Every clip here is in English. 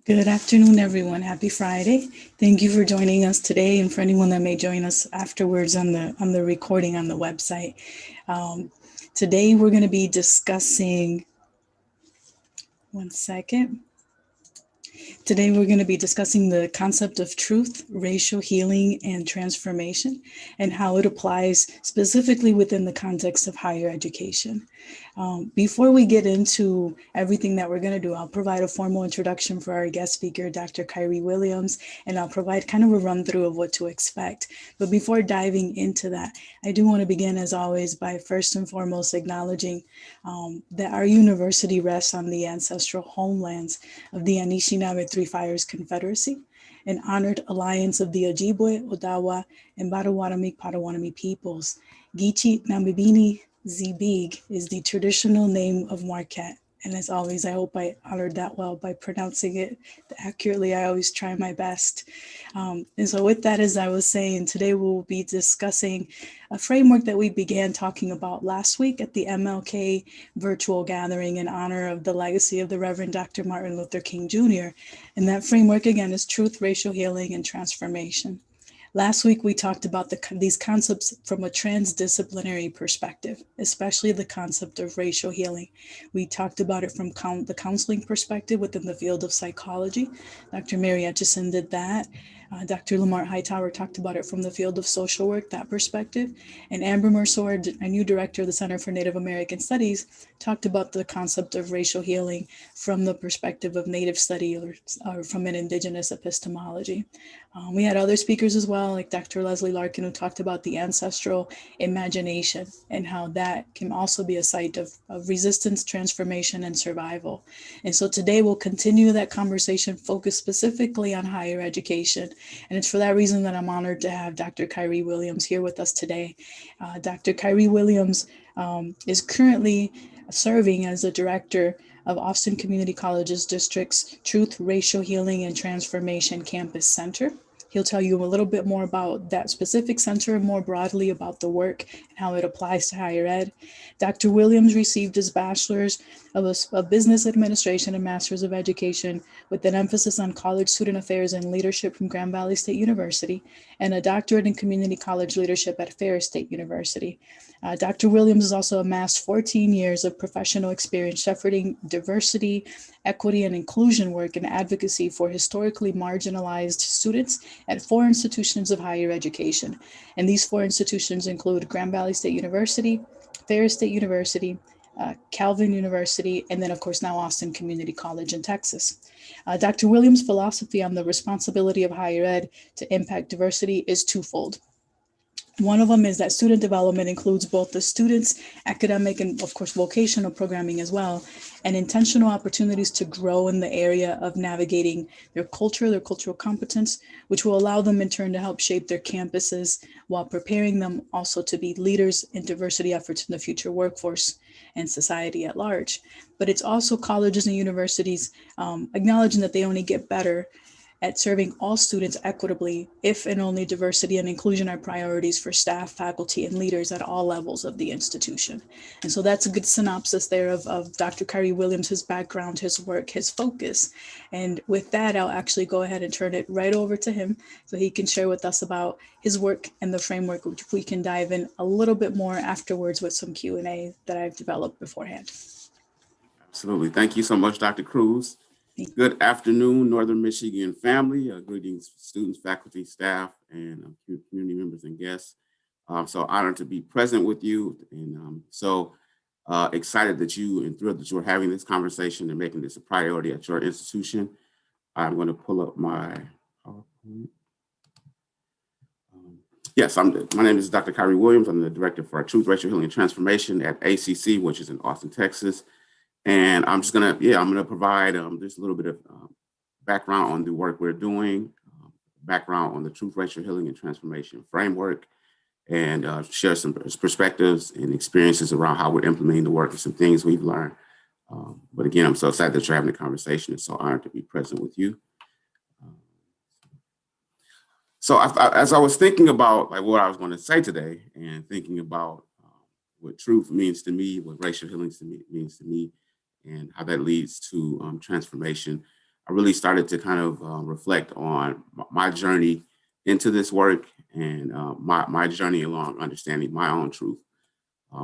Good afternoon, everyone. Happy Friday. Thank you for joining us today, and for anyone that may join us afterwards on the recording on the website. Um, Today, we're going to be discussing. One second. Today, we're going to be discussing the concept of truth, racial healing, and transformation, and how it applies specifically within the context of higher education. Before we get into everything that we're going to do, I'll provide a formal introduction for our guest speaker, Dr. Khayree Williams, and I'll provide kind of a run through of what to expect. But before diving into that, I do want to begin, as always, by first and foremost acknowledging that our university rests on the ancestral homelands of the Anishinaabe Three Fires Confederacy, an honored alliance of the Ojibwe, Odawa, and Potawatomi peoples. Gichi Nambibini Zbig is the traditional name of Marquette. And as always, I hope I honored that well by pronouncing it accurately. I always try my best. And so, with that, as I was saying, today we'll be discussing a framework that we began talking about last week at the MLK virtual gathering in honor of the legacy of the Reverend Dr. Martin Luther King Jr. And that framework, again, is truth, racial healing, and transformation. Last week, we talked about these concepts from a transdisciplinary perspective, especially the concept of racial healing. We talked about it from the counseling perspective within the field of psychology. Dr. Mary Etchison did that. Dr. Lamar Hightower talked about it from the field of social work, that perspective. And Amber Merceau, our new director of the Center for Native American Studies, talked about the concept of racial healing from the perspective of Native study or from an indigenous epistemology. We had other speakers as well, like Dr. Leslie Larkin, who talked about the ancestral imagination and how that can also be a site of resistance, transformation, and survival. And so today we'll continue that conversation focused specifically on higher education. And it's for that reason that I'm honored to have Dr. Khayree Williams here with us today. Dr. Khayree Williams is currently serving as the director of Austin Community College's district's Truth, Racial Healing, and Transformation Campus Center. He'll tell you a little bit more about that specific center and more broadly about the work and how it applies to higher ed. Dr. Williams received his bachelor's of business administration and master's of education with an emphasis on college student affairs and leadership from Grand Valley State University, and a doctorate in community college leadership at Ferris State University. Dr. Williams has also amassed 14 years of professional experience shepherding diversity, equity, and inclusion work and advocacy for historically marginalized students at four institutions of higher education. And these four institutions include Grand Valley State University, Ferris State University, Calvin University, and then, of course, now Austin Community College in Texas. Dr. Williams' philosophy on the responsibility of higher ed to impact diversity is twofold. One of them is that student development includes both the students' academic and, of course, vocational programming as well, and intentional opportunities to grow in the area of navigating their culture, their cultural competence, which will allow them in turn to help shape their campuses while preparing them also to be leaders in diversity efforts in the future workforce and society at large. But it's also colleges and universities acknowledging that they only get better at serving all students equitably if and only diversity and inclusion are priorities for staff, faculty, and leaders at all levels of the institution. And so that's a good synopsis there of Dr. Khayree Williams, his background, his work, his focus. And with that, I'll actually go ahead and turn it right over to him so he can share with us about his work and the framework, which we can dive in a little bit more afterwards with some Q&A that I've developed beforehand. Absolutely. Thank you so much, Dr. Cruz. Good afternoon, Northern Michigan family. Greetings, students, faculty, staff, and community members and guests. So honored to be present with you, and so excited that you and thrilled that you're having this conversation and making this a priority at your institution. I'm going to pull up my PowerPoint. Yes, my name is Dr. Khayree Williams. I'm the director for Truth, Racial Healing, and Transformation at ACC, which is in Austin, Texas. And I'm gonna provide just a little bit of background on the work we're doing, background on the Truth, Racial Healing, and Transformation framework, and share some perspectives and experiences around how we're implementing the work and some things we've learned. But again, I'm so excited that you're having a conversation. It's so honored to be present with you. So as I was thinking about like what I was going to say today, and thinking about what truth means to me, what racial healing means to me, and how that leads to transformation, I really started to kind of reflect on my journey into this work and my journey along understanding my own truth.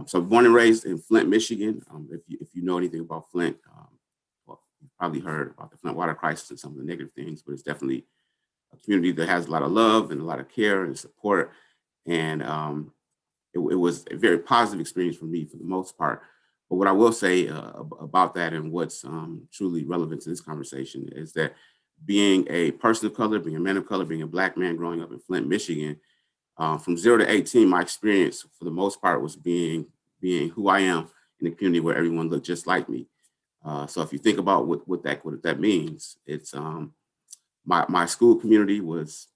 So born and raised in Flint, Michigan. If you know anything about Flint, well, you've probably heard about the Flint water crisis and some of the negative things, but it's definitely a community that has a lot of love and a lot of care and support. And it was a very positive experience for me for the most part. But what I will say about that and what's truly relevant to this conversation is that being a person of color, being a man of color, being a Black man growing up in Flint, Michigan, from 0 to 18, my experience for the most part was being who I am in a community where everyone looked just like me. So if you think about what that means, it's my school community was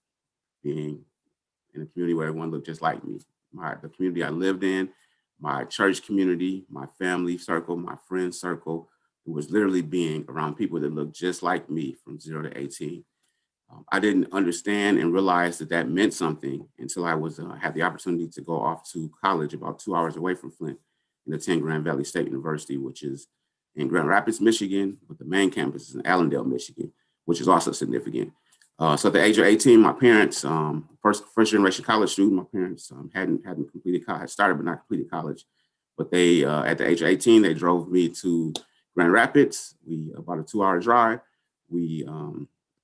being in a community where everyone looked just like me. The community I lived in, my church community, my family circle, my friend circle, it was literally being around people that looked just like me from 0 to 18. I didn't understand and realize that that meant something until I had the opportunity to go off to college about 2 hours away from Flint and attend Grand Valley State University, which is in Grand Rapids, Michigan, but the main campus is in Allendale, Michigan, which is also significant. So at the age of 18, my parents, first generation college student, my parents hadn't completed college, had started but not completed college. But they, at the age of 18, they drove me to Grand Rapids. About a 2-hour drive. We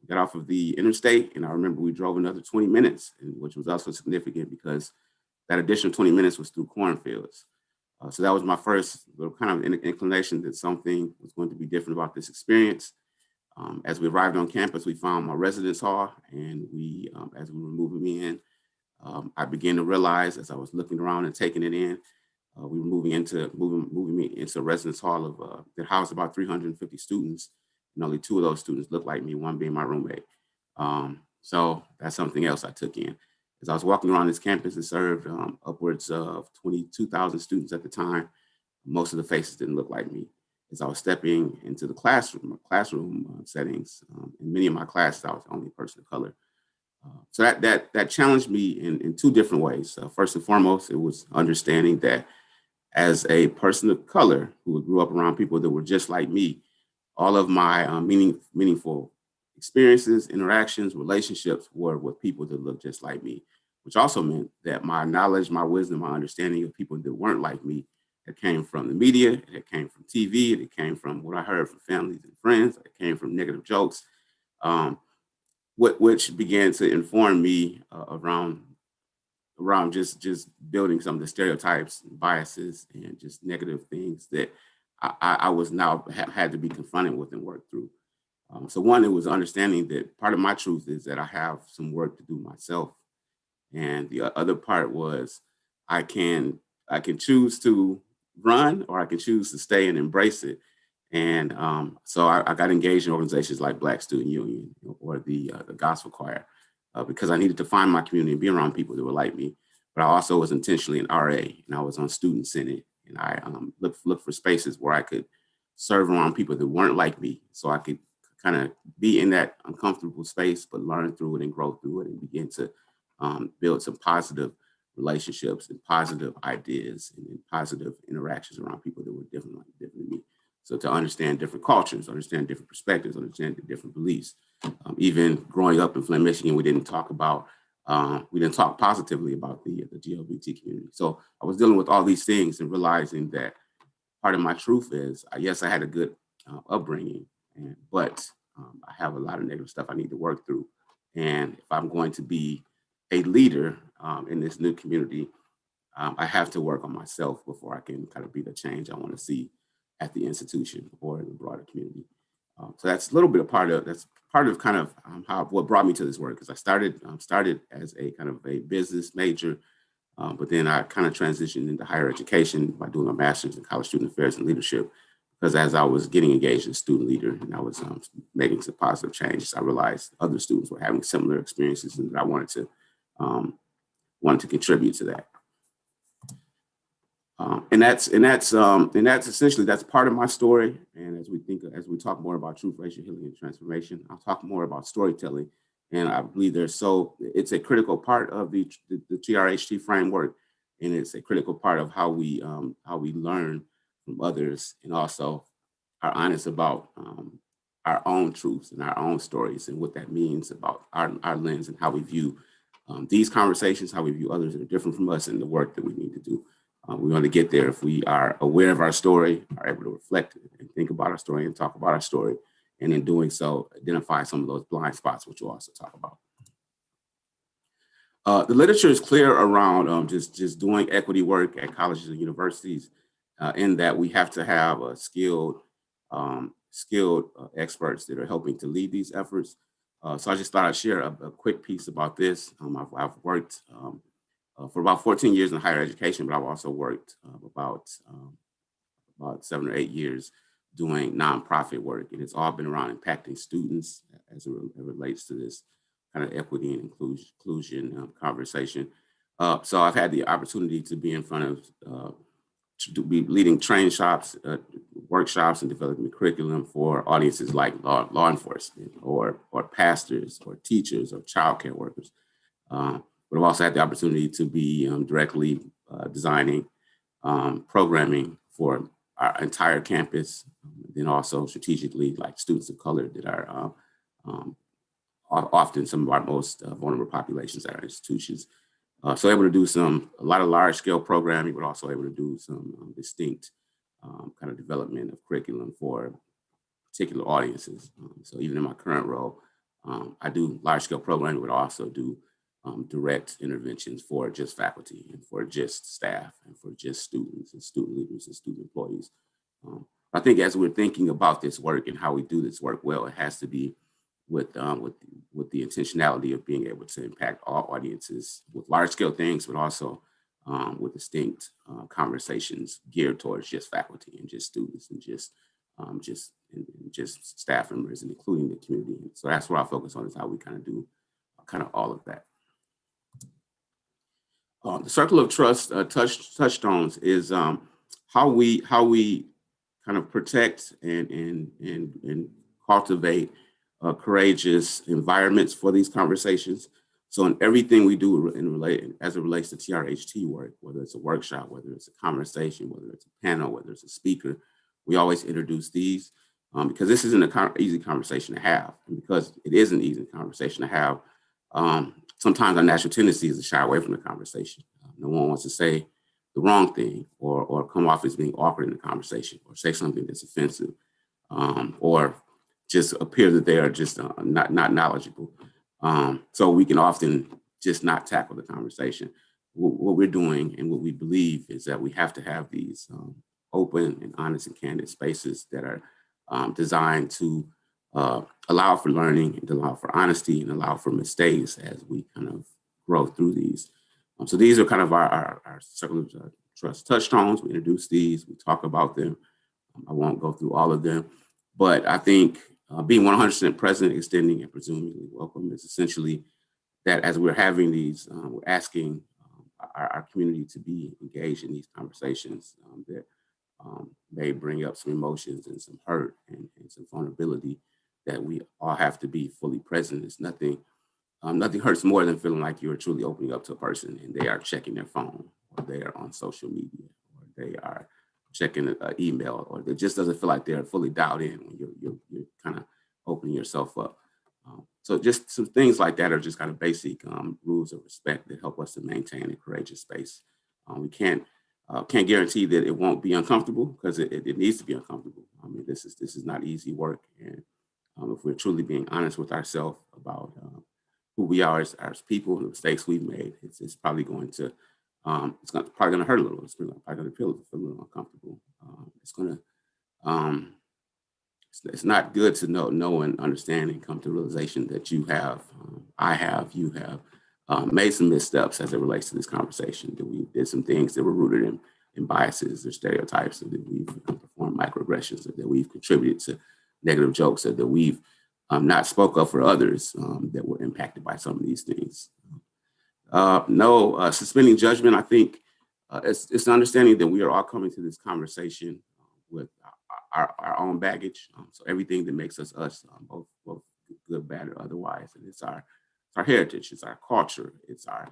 got off of the interstate, and I remember we drove another 20 minutes, which was also significant because that additional 20 minutes was through cornfields. So that was my first little kind of inclination that something was going to be different about this experience. As we arrived on campus, we found my residence hall, and as we were moving me in, I began to realize as I was looking around and taking it in, we were moving me into a residence hall that housed about 350 students, and only 2 of those students looked like me, one being my roommate. So that's something else I took in. As I was walking around this campus, it served upwards of 22,000 students at the time. Most of the faces didn't look like me. As I was stepping into the classroom settings, in many of my classes, I was the only person of color. So that challenged me in 2 different ways. First and foremost, it was understanding that as a person of color who grew up around people that were just like me, all of my meaningful experiences, interactions, relationships were with people that looked just like me, which also meant that my knowledge, my wisdom, my understanding of people that weren't like me, that came from the media, it came from TV, it came from what I heard from families and friends, it came from negative jokes, which began to inform me around just building some of the stereotypes, biases, and just negative things that I was now had to be confronted with and work through. So one, it was understanding that part of my truth is that I have some work to do myself, and the other part was I can choose to run or I can choose to stay and embrace it. And so I got engaged in organizations like Black Student Union or the Gospel Choir because I needed to find my community and be around people that were like me. But I also was intentionally an RA, and I was on Student Senate, and I looked for spaces where I could serve around people that weren't like me, so I could kind of be in that uncomfortable space, but learn through it and grow through it and begin to build some positive relationships and positive ideas and positive interactions around people that were different than me. So to understand different cultures, understand different perspectives, understand the different beliefs. Even growing up in Flint, Michigan, we didn't talk positively about the LGBT community. So I was dealing with all these things and realizing that part of my truth is, yes, I had a good upbringing, but I have a lot of negative stuff I need to work through. And if I'm going to be a leader in this new community, I have to work on myself before I can kind of be the change I want to see at the institution or in the broader community. So that's a little bit that's part of kind of what brought me to this work, because I started as a kind of a business major, but then I kind of transitioned into higher education by doing a master's in college student affairs and leadership. Because as I was getting engaged as a student leader and I was making some positive changes, I realized other students were having similar experiences, and that I wanted to contribute to that. And that's essentially that's part of my story. And as we talk more about truth, racial healing, and transformation, I'll talk more about storytelling. And I believe it's a critical part of the TRHT framework, and it's a critical part of how we learn from others, and also are honest about our own truths and our own stories and what that means about our lens and how we view these conversations, how we view others that are different from us, and the work that we need to do. We want to get there if we are aware of our story, are able to reflect and think about our story and talk about our story, and in doing so, identify some of those blind spots, which we'll also talk about. The literature is clear around just doing equity work at colleges and universities, in that we have to have skilled experts that are helping to lead these efforts. So I just thought I'd share a quick piece about this. I've worked for about 14 years in higher education, but I've also worked about 7 or 8 years doing nonprofit work. And it's all been around impacting students as it relates to this kind of equity and inclusion conversation. So I've had the opportunity to be in front of, to be leading training shops, workshops, and developing curriculum for audiences like law enforcement or pastors or teachers or childcare workers. But I've also had the opportunity to be directly designing programming for our entire campus, then also strategically like students of color that are often some of our most vulnerable populations at our institutions. So able to do a lot of large scale programming, but also able to do some distinct kind of development of curriculum for particular audiences. So even in my current role, I do large scale programming, but also do direct interventions for just faculty and for just staff and for just students and student leaders and student employees. I think as we're thinking about this work and how we do this work well, it has to be with the intentionality of being able to impact all audiences with large scale things, but also with distinct conversations geared towards just faculty and just students and just staff members and including the community. So that's what I focus on, is how we kind of do kind of all of that. The circle of trust, touchstones, is how we kind of protect and cultivate courageous environments for these conversations. So in everything we do as it relates to TRHT work, whether it's a workshop, whether it's a conversation, whether it's a panel, whether it's a speaker, we always introduce these because this isn't an easy conversation to have. And because it is an easy conversation to have, sometimes our natural tendency is to shy away from the conversation. No one wants to say the wrong thing or come off as being awkward in the conversation or say something that's offensive or just appear that they are just not knowledgeable. So we can often just not tackle the conversation. What we're doing and what we believe is that we have to have these open and honest and candid spaces that are designed to allow for learning and allow for honesty and allow for mistakes as we kind of grow through these. So these are kind of our circle of trust touchstones. We introduce these, we talk about them. I won't go through all of them, but I think being 100% present, extending, and presumably welcome is essentially that as we're having these, we're asking our community to be engaged in these conversations that may bring up some emotions and some hurt and some vulnerability, that we all have to be fully present. It's nothing hurts more than feeling like you're truly opening up to a person and they are checking their phone or they are on social media or they are checking an email, or it just doesn't feel like they're fully dialed in when you're kind of opening yourself up. So just some things like that are just kind of basic rules of respect that help us to maintain a courageous space. We can't guarantee that it won't be uncomfortable, because it needs to be uncomfortable. I mean, this is not easy work, and if we're truly being honest with ourselves about who we are as people and the mistakes we've made, it's probably going to probably going to hurt a little. It's probably going to feel a little uncomfortable. It's not good to know and understand and come to the realization that you have, you have made some missteps as it relates to this conversation, that we did some things that were rooted in biases or stereotypes, or that we've performed microaggressions, or that we've contributed to negative jokes, or that we've not spoke up for others that were impacted by some of these things. No suspending judgment. I think it's an understanding that we are all coming to this conversation with our own baggage. So everything that makes us us, both good, bad, or otherwise. And it's our heritage, it's our culture, it's our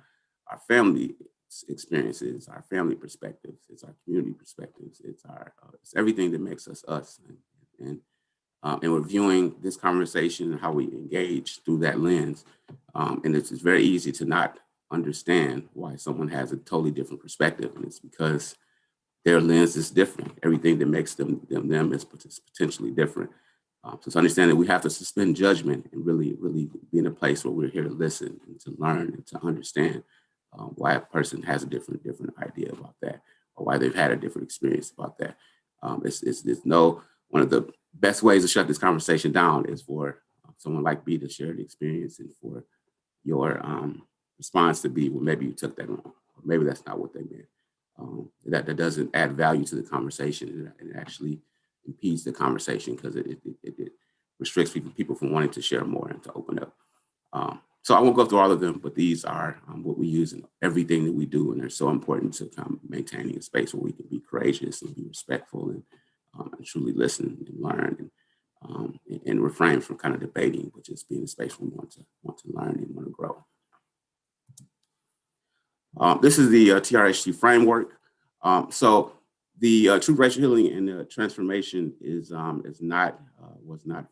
family experiences, our family perspectives, it's our community perspectives, it's everything that makes us us. And and we're viewing this conversation and how we engage through that lens. And it's very easy to not understand why someone has a totally different perspective. And it's because their lens is different. Everything that makes them is potentially different. So it's understanding that we have to suspend judgment and really be in a place where we're here to listen and to learn and to understand why a person has a different idea about that, or why they've had a different experience about that. One of the best ways to shut this conversation down is for someone like me to share the experience, and for your response to be, well, maybe you took that wrong, or maybe that's not what they meant. That doesn't add value to the conversation. It actually impedes the conversation, because it restricts people from wanting to share more and to open up. So I won't go through all of them, but these are what we use in everything that we do, and they're so important to maintaining a space where we can be courageous and be respectful, and truly listen and learn, and refrain from kind of debating, but just be in a space where we want to learn and want to grow. This is the TRHT framework. So the Truth, Racial Healing, and Transformation was not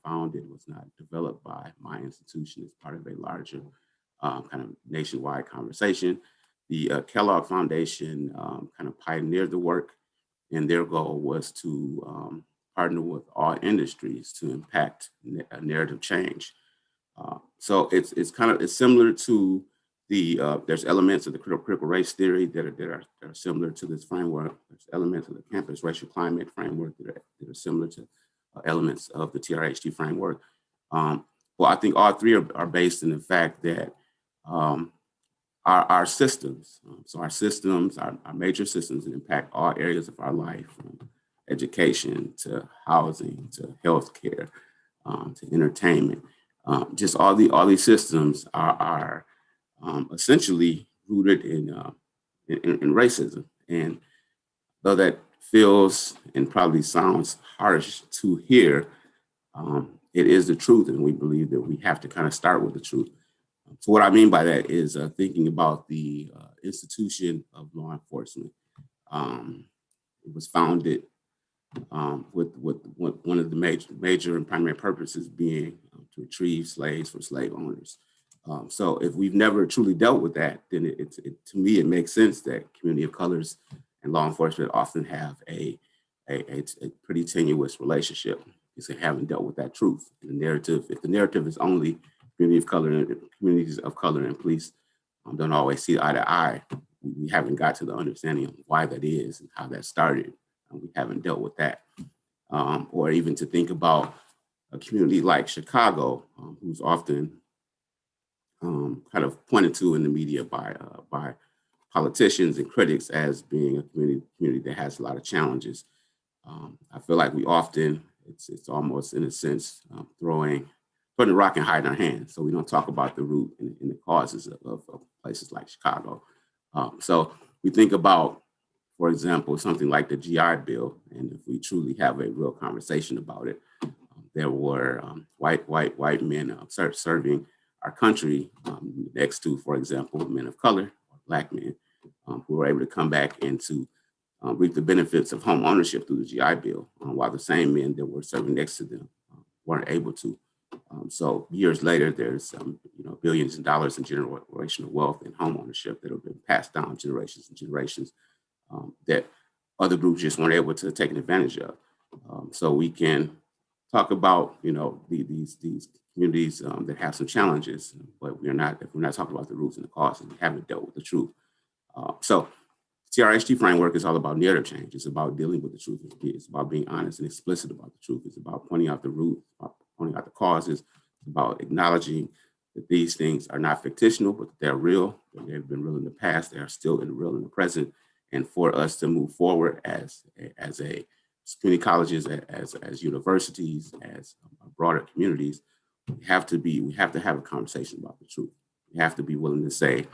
founded, was not developed by my institution. It's part of a larger kind of nationwide conversation. The Kellogg Foundation kind of pioneered the work, and their goal was to partner with all industries to impact a narrative change. So it's similar to there's elements of the critical race theory that are similar to this framework. There's elements of the campus racial climate framework that are similar to elements of the TRHT framework. Well, I think all three are based in the fact that our systems, our major systems that impact all areas of our life, from education to housing to healthcare to entertainment, just all these systems are essentially rooted in racism. And though that feels and probably sounds harsh to hear, it is the truth, and we believe that we have to kind of start with the truth. So what I mean by that is thinking about the institution of law enforcement. It was founded with one of the major and primary purposes being to retrieve slaves from slave owners. So if we've never truly dealt with that, then to me, it makes sense that community of colors and law enforcement often have a pretty tenuous relationship, because they haven't dealt with that truth. And the narrative, if the narrative is only communities of color and police don't always see eye to eye, we haven't got to the understanding of why that is and how that started. We haven't dealt with that. Or even to think about a community like Chicago, who's often kind of pointed to in the media by politicians and critics as being a community that has a lot of challenges. I feel like we often, it's almost in a sense putting the rock and hiding our hands, so we don't talk about the root and the causes of places like Chicago. So we think about, for example, something like the GI Bill, and if we truly have a real conversation about it, there were white men serving our country next to, for example, men of color or Black men who were able to come back and to reap the benefits of home ownership through the GI Bill, while the same men that were serving next to them weren't able to. So years later, there's billions of dollars in generational wealth and home ownership that have been passed down generations and generations that other groups just weren't able to take advantage of. So we can talk about these communities that have some challenges, but if we're not talking about the roots and the causes, we haven't dealt with the truth. So TRHT framework is all about narrative change. It's about dealing with the truth. It's about being honest and explicit about the truth. It's about pointing out the root, pointing out the causes. It's about acknowledging that these things are not fictional, but that they're real. They've been real in the past. They are still real in the present. And for us to move forward as community colleges, as universities, as broader communities, we have to have a conversation about the truth. We have to be willing to say,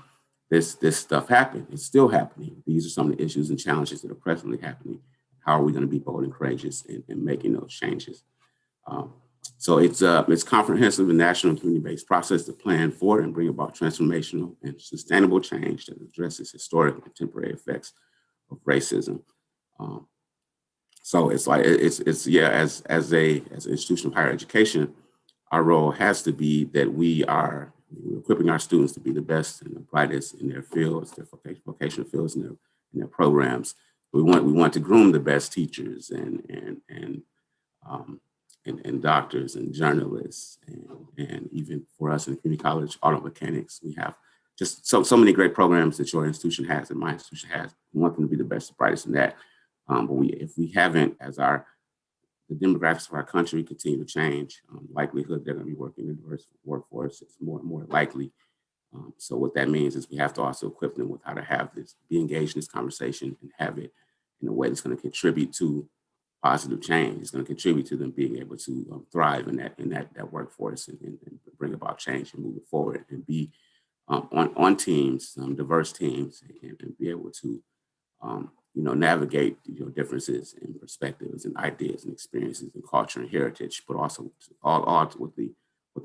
this stuff happened. It's still happening. These are some of the issues and challenges that are presently happening. How are we going to be bold and courageous in making those changes? So it's comprehensive and national and community-based process to plan for and bring about transformational and sustainable change that addresses historic and contemporary effects of racism. So it's like yeah, as an institution of higher education, our role has to be that we're equipping our students to be the best and the brightest in their fields, their vocational fields, and their programs. We want to groom the best teachers um, and doctors and journalists, and even for us in community college, auto mechanics. We have just so many great programs that your institution has and my institution has. We want them to be the best, the brightest in that. But if we haven't, as the demographics of our country continue to change, likelihood they're going to be working in a diverse workforce is more and more likely. So what that means is we have to also equip them with how to have this, be engaged in this conversation and have it in a way that's going to contribute to positive change. It's going to contribute to them being able to thrive in that workforce and bring about change and move it forward and be on teams, diverse teams, and be able to navigate differences in perspectives and ideas and experiences and culture and heritage, but also all with the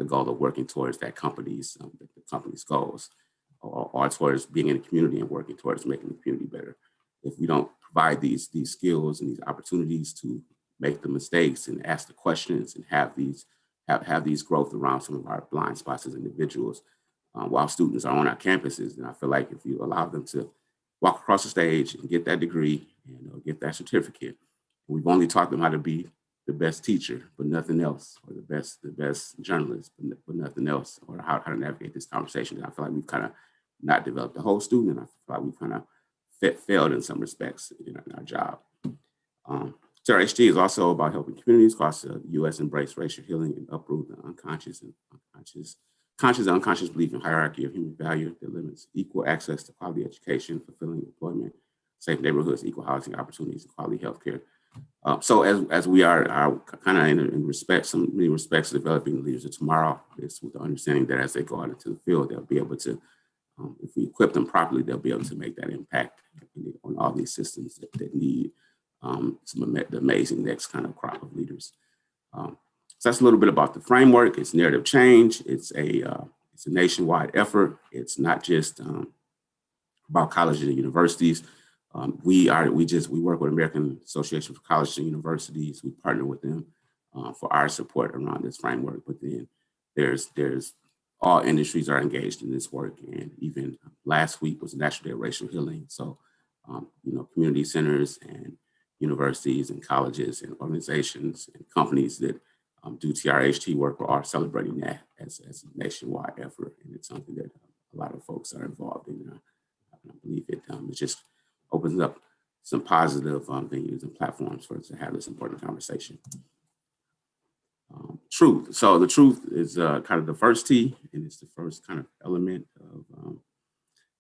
goal of working towards the company's goals, or towards being in a community and working towards making the community better. If we don't provide these skills and these opportunities to make the mistakes and ask the questions and have these growth around some of our blind spots as individuals, while students are on our campuses, then I feel like if you allow them to walk across the stage and get that degree and get that certificate, we've only taught them how to be the best teacher, but nothing else, or the best journalist, but nothing else, or how to navigate this conversation. And I feel like we've kind of not developed the whole student, and I feel like we've kind of failed in some respects in our job. TRHG is also about helping communities across the U.S. embrace racial healing and uproot the conscious and unconscious belief in hierarchy of human value that limits equal access to quality education, fulfilling employment, safe neighborhoods, equal housing opportunities, and quality healthcare. So as we are kind of in many respects, developing leaders of tomorrow, is with the understanding that as they go out into the field, they'll be able to, if we equip them properly, they'll be able to make that impact on all these systems that need the amazing next kind of crop of leaders. So that's a little bit about the framework. It's narrative change. It's a nationwide effort. It's not just about colleges and universities. We work with American Association for Colleges and Universities. We partner with them for our support around this framework. But then there's all industries are engaged in this work. And even last week was National Day of Racial Healing. So community centers and universities and colleges and organizations and companies that do TRHT work are celebrating that as a nationwide effort. And it's something that a lot of folks are involved in. I believe it just opens up some positive venues and platforms for us to have this important conversation. Truth. So the truth is kind of the first T, and it's the first kind of element of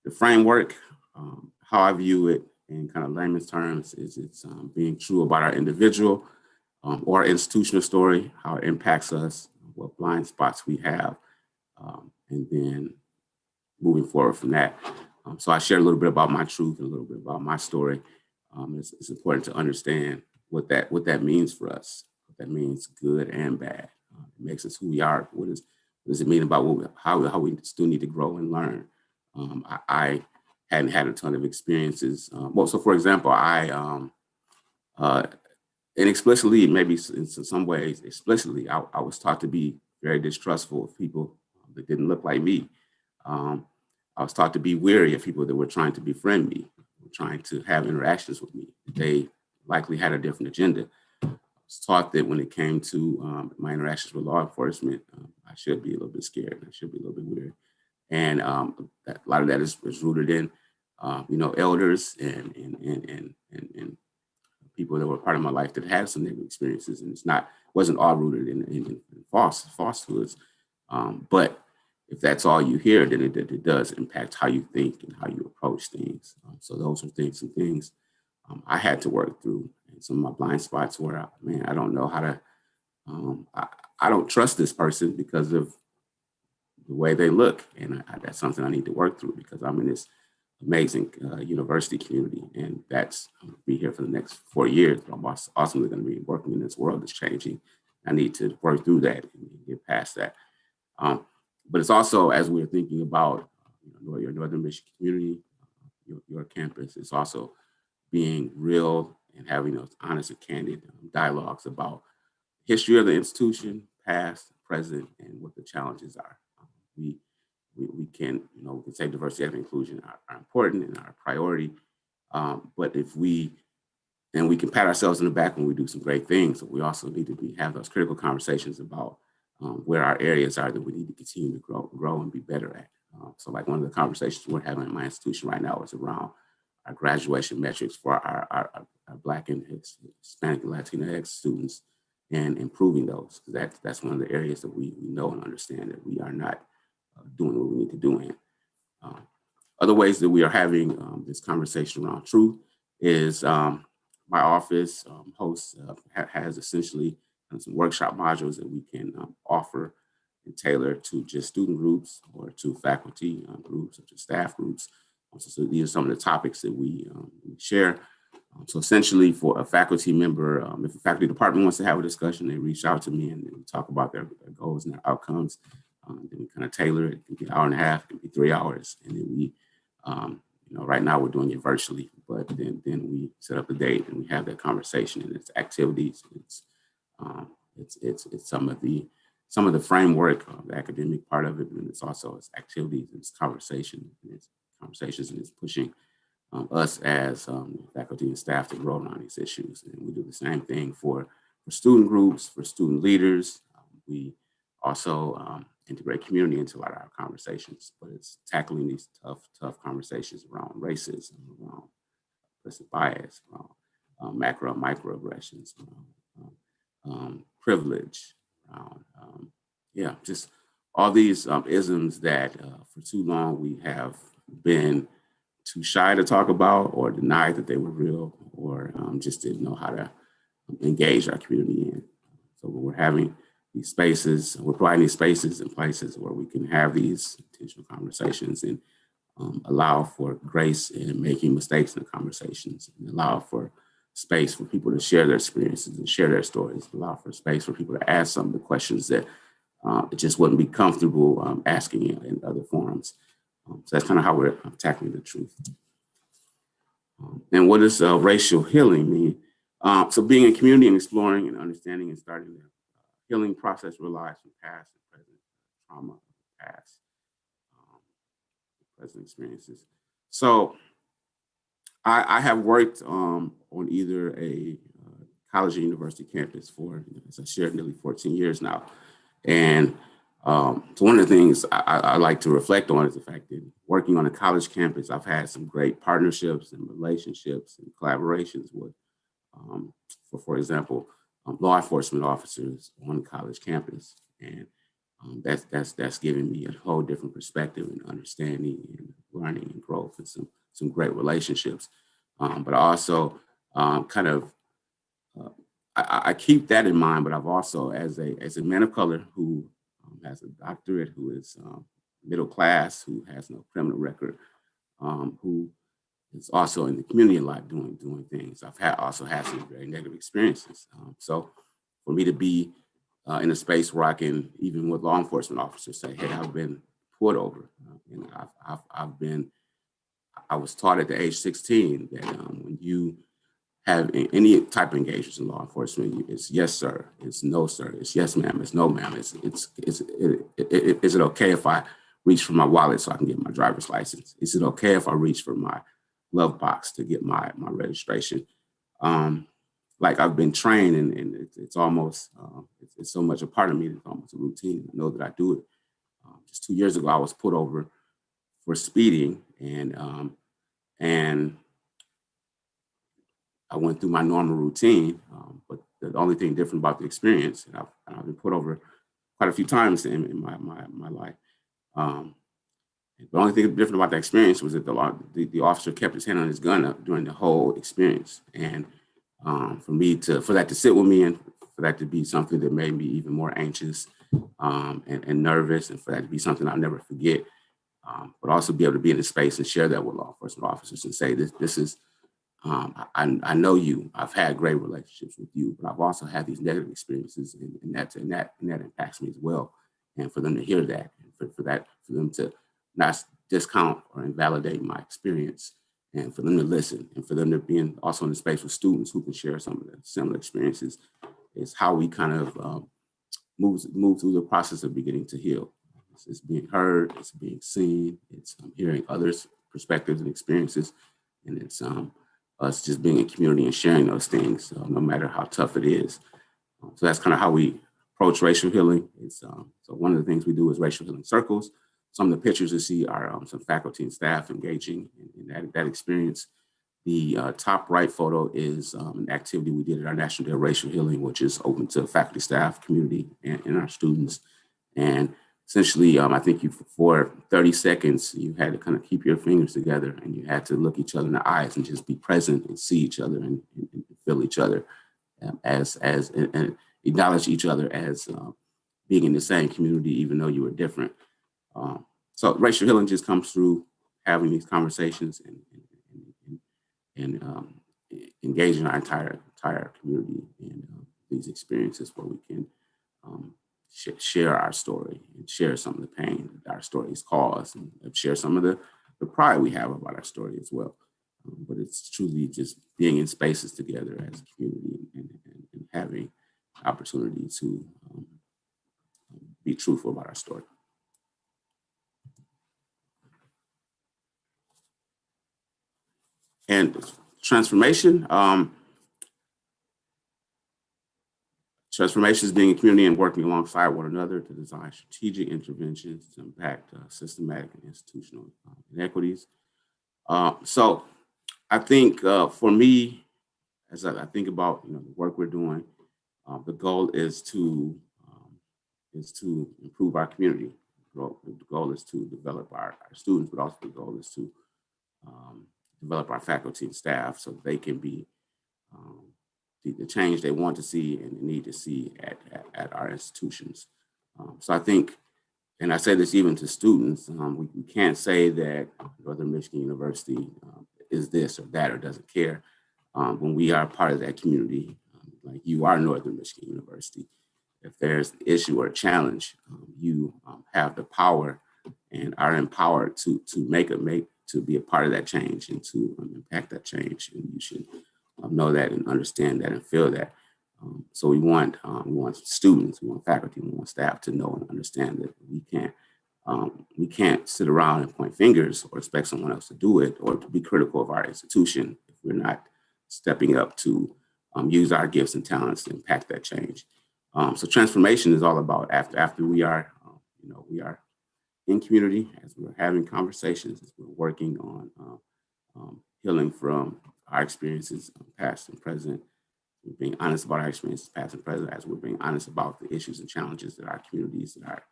the framework. How I view it in kind of layman's terms is it's being true about our individual or institutional story, how it impacts us, what blind spots we have, and then moving forward from that. So I shared a little bit about my truth and a little bit about my story. It's important to understand what that means for us, what that means good and bad. It makes us who we are. What does it mean about how we still need to grow and learn? I hadn't had a ton of experiences. So for example, I inexplicitly, maybe in some ways explicitly, I was taught to be very distrustful of people that didn't look like me. I was taught to be wary of people that were trying to befriend me, trying to have interactions with me. They likely had a different agenda. I was taught that when it came to my interactions with law enforcement, I should be a little bit scared. I should be a little bit weary. And a lot of that is rooted in, elders and people that were part of my life that had some negative experiences. And wasn't all rooted in falsehoods. But if that's all you hear, then it does impact how you think and how you approach things. So those are things I had to work through. And some of my blind spots where, I don't know how to, I don't trust this person because of the way they look. And that's something I need to work through because I'm in this amazing university community. And I'm going to be here for the next 4 years, but I'm also going to be working in this world that's changing. I need to work through that and get past that. But it's also, as we're thinking about your Northern Michigan community, your campus, it's also being real and having those honest and candid dialogues about history of the institution, past, present, and what the challenges are. We, we can, we can say diversity and inclusion are important and are a priority, but if we can pat ourselves in the back when we do some great things, but we also need to have those critical conversations about where our areas are that we need to continue to grow and be better at. So like one of the conversations we're having at my institution right now is around our graduation metrics for our Black and Hispanic and Latinx students and improving those. That's one of the areas that we know and understand that we are not doing what we need to do in. Other ways that we are having this conversation around truth is my office hosts has essentially some workshop modules that we can offer and tailor to just student groups or to faculty groups or to staff groups. So these are some of the topics that we share. So essentially for a faculty member, if a faculty department wants to have a discussion, they reach out to me and we talk about their goals and their outcomes. Then we kind of tailor it. It can be an hour and a half, it can be 3 hours. And then we, right now we're doing it virtually, but then we set up a date and we have that conversation, and it's activities. It's some of the framework, the academic part of it, and it's also activities, it's conversations, and it's pushing us as faculty and staff to grow on these issues. And we do the same thing for student groups, for student leaders. We also integrate community into a lot of our conversations, but it's tackling these tough conversations around racism, around implicit bias, around macro and microaggressions, privilege, just all these isms that for too long we have been too shy to talk about or denied that they were real, or just didn't know how to engage our community in. So when we're having these spaces, we're providing these spaces and places where we can have these intentional conversations and allow for grace in making mistakes in the conversations, and allow for space for people to share their experiences and share their stories, allow for space for people to ask some of the questions that it just wouldn't be comfortable asking in other forums. So that's kind of how we're tackling the truth. And what does racial healing mean? So being in community and exploring and understanding and starting the healing process relies on past and present trauma, past present experiences. So I have worked on either a college or university campus for, as I shared, nearly 14 years now. And so one of the things I like to reflect on is the fact that working on a college campus, I've had some great partnerships and relationships and collaborations with, for example, law enforcement officers on the college campus. And that's given me a whole different perspective and understanding and learning and growth and some great relationships. But I also I keep that in mind, but I've also, as a man of color who has a doctorate, who is middle class, who has no criminal record, who is also in the community a lot doing things. I've also had some very negative experiences. So for me to be in a space where I can, even with law enforcement officers, say, hey, I've been pulled over. And I was taught at the age 16 that when you have any type of engagements in law enforcement, it's yes, sir, it's no, sir, it's yes, ma'am, it's no, ma'am. Is it okay if I reach for my wallet so I can get my driver's license? Is it okay if I reach for my glove box to get my registration? Like I've been trained, and it's almost, it's so much a part of me, it's almost a routine. I know that I do it. Just 2 years ago, I was pulled over for speeding, and I went through my normal routine, but the only thing different about the experience, and I've been pulled over quite a few times in my life. The only thing different about that experience was that the officer kept his hand on his gun up during the whole experience. And for that to sit with me, and for that to be something that made me even more anxious and nervous, and for that to be something I'll never forget, but also be able to be in a space and share that with law enforcement officers and say, this is, I know you, I've had great relationships with you, but I've also had these negative experiences, and that impacts me as well. And for them to hear that, and for them to not discount or invalidate my experience, and for them to listen, and for them to be also in the space with students who can share some of the similar experiences, is how we kind of move through the process of beginning to heal. It's being heard, it's being seen, it's hearing others' perspectives and experiences, and it's us just being in community and sharing those things, no matter how tough it is. So that's kind of how we approach racial healing. It's so one of the things we do is racial healing circles. Some of the pictures you see are some faculty and staff engaging in that experience. The top right photo is an activity we did at our National Day of Racial Healing, which is open to faculty, staff, community, and our students. And essentially, I think for 30 seconds, you had to kind of keep your fingers together, and you had to look each other in the eyes and just be present and see each other and feel each other and acknowledge each other as being in the same community, even though you were different. So racial healing just comes through having these conversations and engaging our entire community in these experiences where we can share our story and share some of the pain that our stories cause, and share some of the pride we have about our story as well. But it's truly just being in spaces together as a community and having opportunity to be truthful about our story. And transformation, transformation is being in community and working alongside one another to design strategic interventions to impact systematic and institutional inequities. So I think for me, as I think about the work we're doing, the goal is to improve our community. The goal is to develop our students, but also the goal is to develop our faculty and staff so they can be the change they want to see and need to see at our institutions. So I think, and I say this even to students, we can't say that Northern Michigan University is this or that or doesn't care. When we are part of that community, like you are Northern Michigan University, if there's an issue or a challenge, you have the power and are empowered to be a part of that change and to impact that change. And you should know that and understand that and feel that. So we want students, we want faculty, we want staff to know and understand that we can't sit around and point fingers or expect someone else to do it or to be critical of our institution if we're not stepping up to use our gifts and talents to impact that change. So transformation is all about after we are in community, as we're having conversations, as we're working on healing from our experiences, past and present. We're being honest about our experiences, past and present, as we're being honest about the issues and challenges that our communities, that our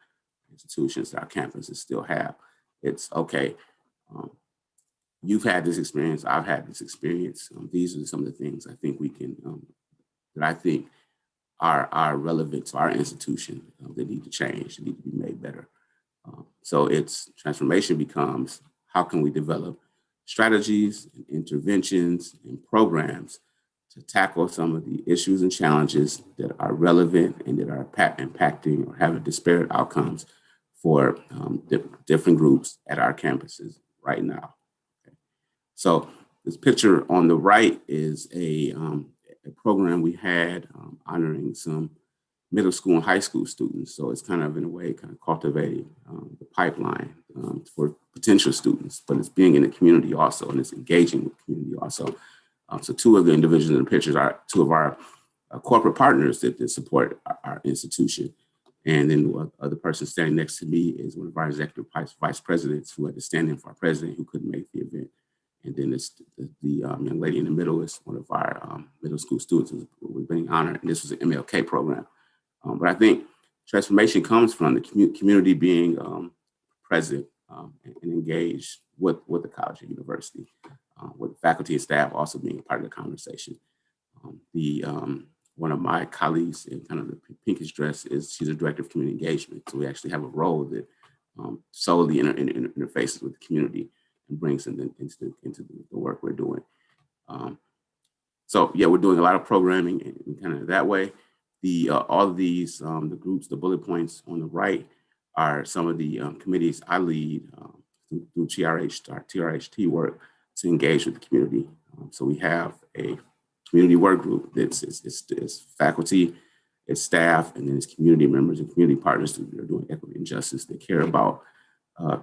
institutions, that our campuses still have. It's okay. You've had this experience. I've had this experience. These are some of the things I think we can, that I think are relevant to our institution that need to change, that need to be made better. So it's transformation becomes how can we develop strategies, and interventions, and programs to tackle some of the issues and challenges that are relevant and that are impacting or having disparate outcomes for different groups at our campuses right now. Okay. So this picture on the right is a program we had honoring some middle school and high school students. So it's kind of, in a way, kind of cultivating the pipeline for potential students, but it's being in the community also, and it's engaging with the community also. So two of the individuals in the pictures are two of our corporate partners that support our institution. And then the other person standing next to me is one of our executive vice presidents who had to stand in for our president who couldn't make the event. And then the young lady in the middle is one of our middle school students who was being honored. And this was an MLK program. But I think transformation comes from the community being present and engaged with the college or university, with faculty and staff also being part of the conversation. One of my colleagues in kind of the pinkish dress she's a director of community engagement. So we actually have a role that solely interfaces with the community and brings them into the work we're doing. So yeah, we're doing a lot of programming in kind of that way. All of these, the groups, the bullet points on the right are some of the committees I lead through TRHT work to engage with the community. So we have a community work group that's it's faculty, it's staff, and then it's community members and community partners that are doing equity and justice. They care about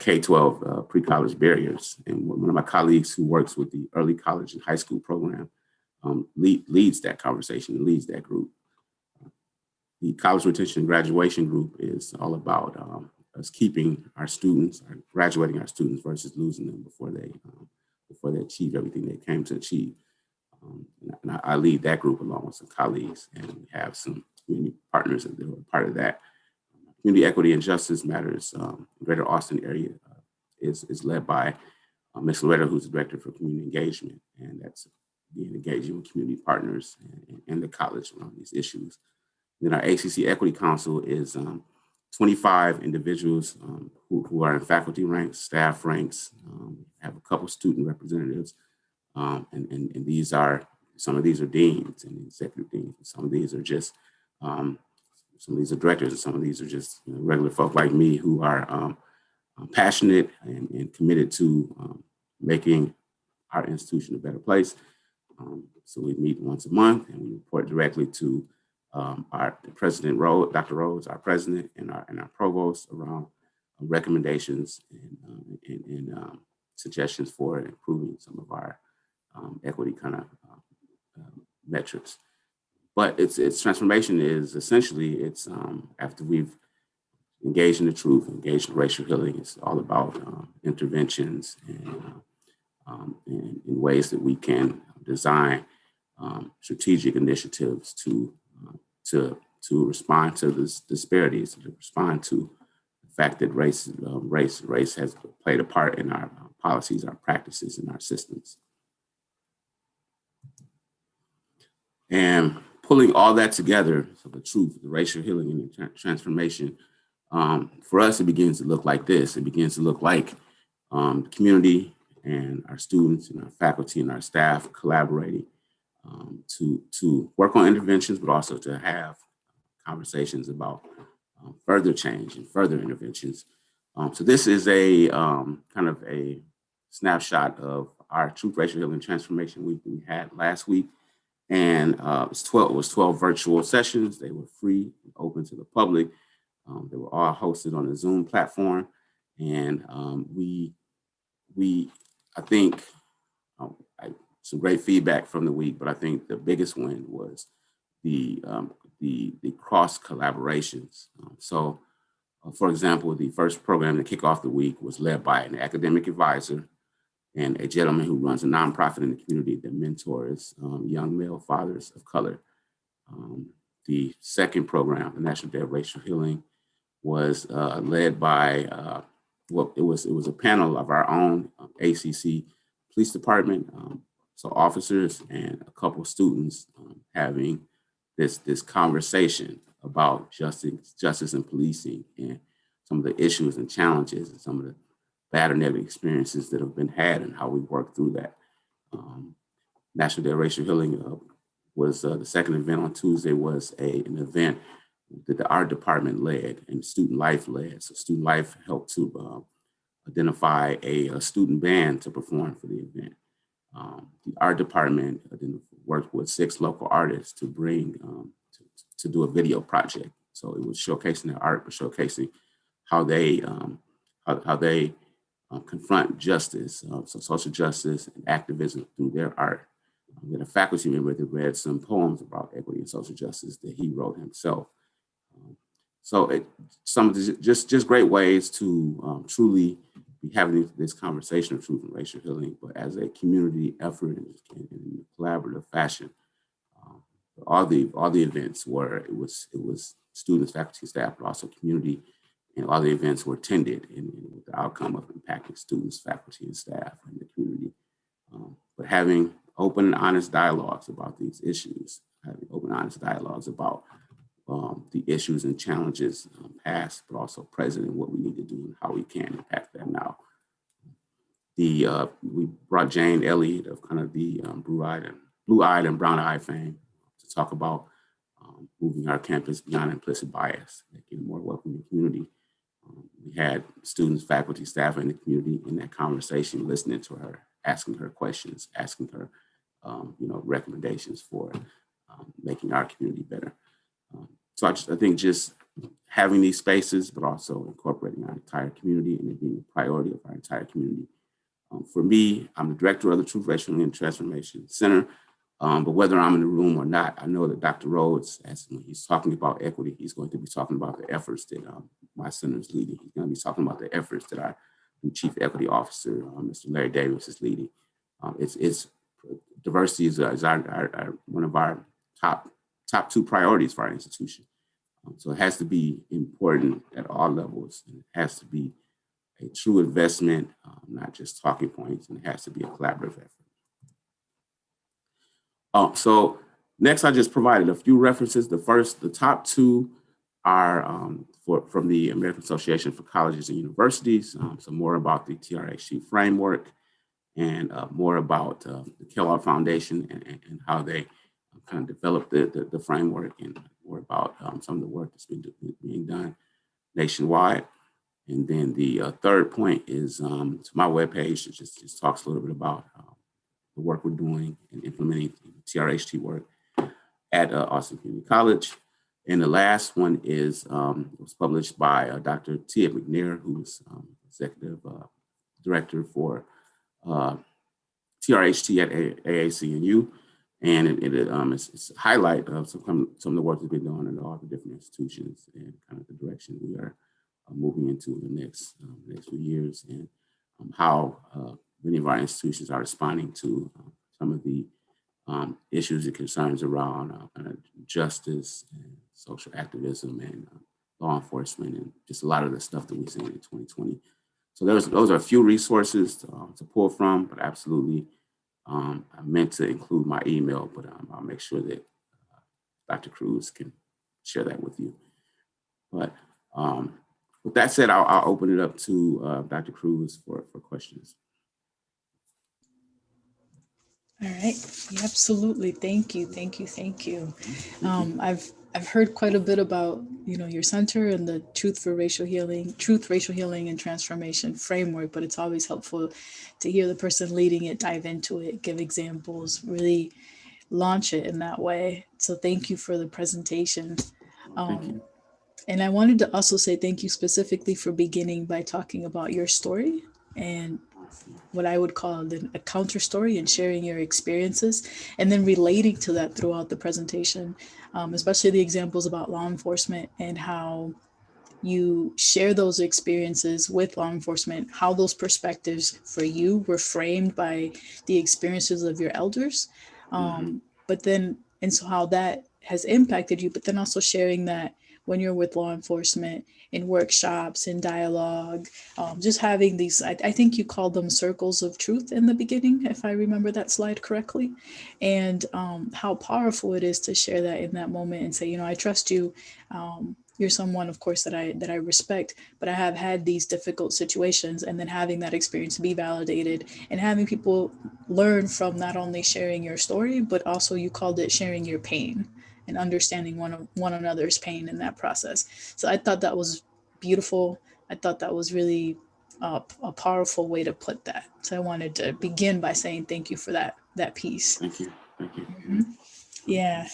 K-12 pre-college barriers. And one of my colleagues who works with the early college and high school program leads that conversation and leads that group. The college retention and graduation group is all about us keeping our students, graduating our students versus losing them before they achieve everything they came to achieve. And I lead that group along with some colleagues, and we have some community partners that are part of that. Community Equity and Justice Matters Greater Austin area is led by Ms. Loretta, who's the Director for Community Engagement, and that's being engaging with community partners and the college around these issues. Then our ACC Equity Council is 25 individuals who are in faculty ranks, staff ranks, have a couple student representatives, and these are, some of these are deans and executive deans, and some of these are just, some of these are directors, and some of these are just regular folk like me who are passionate and committed to making our institution a better place. So we meet once a month and we report directly to our President Rhodes, Dr. Rhodes, our president, and our provost around recommendations and suggestions for improving some of our equity kind of metrics. But its transformation is essentially, it's after we've engaged in the truth, engaged in racial healing, it's all about interventions and in ways that we can design strategic initiatives to respond to these disparities, to respond to the fact that race has played a part in our policies, our practices, and our systems. And pulling all that together, so the truth, the racial healing, and the transformation, for us, it begins to look like this. It begins to look like the community and our students and our faculty and our staff collaborating to work on interventions, but also to have conversations about further change and further interventions. So this is a kind of a snapshot of our Truth, Racial Healing, Transformation Week that we had last week. And it was 12 virtual sessions. They were free, open to the public. They were all hosted on a Zoom platform. And I think, some great feedback from the week, but I think the biggest win was the cross collaborations. So, for example, the first program to kick off the week was led by an academic advisor and a gentleman who runs a nonprofit in the community that mentors young male fathers of color. The second program, the National Day of Racial Healing, was led by, it was a panel of our own ACC Police Department, so officers and a couple students having this conversation about justice and policing and some of the issues and challenges and some of the bad or negative experiences that have been had and how we work through that. National Day of Racial Healing was the second event on Tuesday was an event that the art department led and Student Life led. So Student Life helped to identify a student band to perform for the event. The art department worked with 6 local artists to bring, to do a video project. So it was showcasing their art, but showcasing how they confront justice, so social justice and activism through their art. We had a faculty member that read some poems about equity and social justice that he wrote himself. Some of the just great ways to truly be having this conversation of truth and racial healing, but as a community effort in a collaborative fashion. All the events were, it was students, faculty, staff, but also community, and all the events were attended with the outcome of impacting students, faculty, and staff in the community. But having open and honest dialogues about these issues, having open and honest dialogues about the issues and challenges past, but also present, and what we need to do and how we can impact them now. We brought Jane Elliott of kind of the blue-eyed and brown-eyed fame to talk about moving our campus beyond implicit bias, making a more welcoming community. We had students, faculty, staff in the community in that conversation, listening to her, asking her questions, asking her, recommendations for making our community better. So I think just having these spaces, but also incorporating our entire community and it being a priority of our entire community. For me, I'm the director of the Truth, Racial, and Transformation Center. But whether I'm in the room or not, I know that Dr. Rhodes, when he's talking about equity, he's going to be talking about the efforts that my center is leading. He's going to be talking about the efforts that our new Chief Equity Officer, Mr. Larry Davis, is leading. It's diversity is one of our top two priorities for our institution. So it has to be important at all levels. And it has to be a true investment, not just talking points, and it has to be a collaborative effort. So next, I just provided a few references. The top two are from the American Association for Colleges and Universities, so more about the TRHT framework and more about the Kellogg Foundation and how they kind of developed the framework, and more about some of the work that's being done nationwide. And then the third point is to my webpage. It just talks a little bit about the work we're doing and implementing TRHT work at Austin Community College. And the last one was published by Dr. Tia McNair, who's executive director for TRHT at AAC&U. And it's a highlight of some of the work that's been done in all the different institutions and kind of the direction we are moving into in the next few years, and how many of our institutions are responding to some of the issues and concerns around justice and social activism and law enforcement, and just a lot of the stuff that we've seen in 2020. So those are a few resources to pull from, but absolutely, I meant to include my email, but I'll make sure that Dr. Cruz can share that with you. But with that said, I'll open it up to Dr. Cruz for questions. All right. Yeah, absolutely. Thank you. I've heard quite a bit about your center and the Truth, Racial Healing, and Transformation framework, but it's always helpful to hear the person leading it dive into it, give examples, really launch it in that way. So thank you for the presentation. Thank you. And I wanted to also say thank you specifically for beginning by talking about your story and what I would call a counter story, and sharing your experiences and then relating to that throughout the presentation, especially the examples about law enforcement and how you share those experiences with law enforcement, how those perspectives for you were framed by the experiences of your elders. But then, and so how that has impacted you, but then also sharing that when you're with law enforcement in workshops, in dialogue, just having these, I think you called them circles of truth in the beginning, if I remember that slide correctly, and how powerful it is to share that in that moment and say, I trust you. You're someone, of course, that I respect, but I have had these difficult situations, and then having that experience be validated and having people learn from not only sharing your story, but also you called it sharing your pain and understanding one another's pain in that process. So I thought that was beautiful. I thought that was really a powerful way to put that. So I wanted to begin by saying thank you for that piece. Thank you. Mm-hmm. Yeah.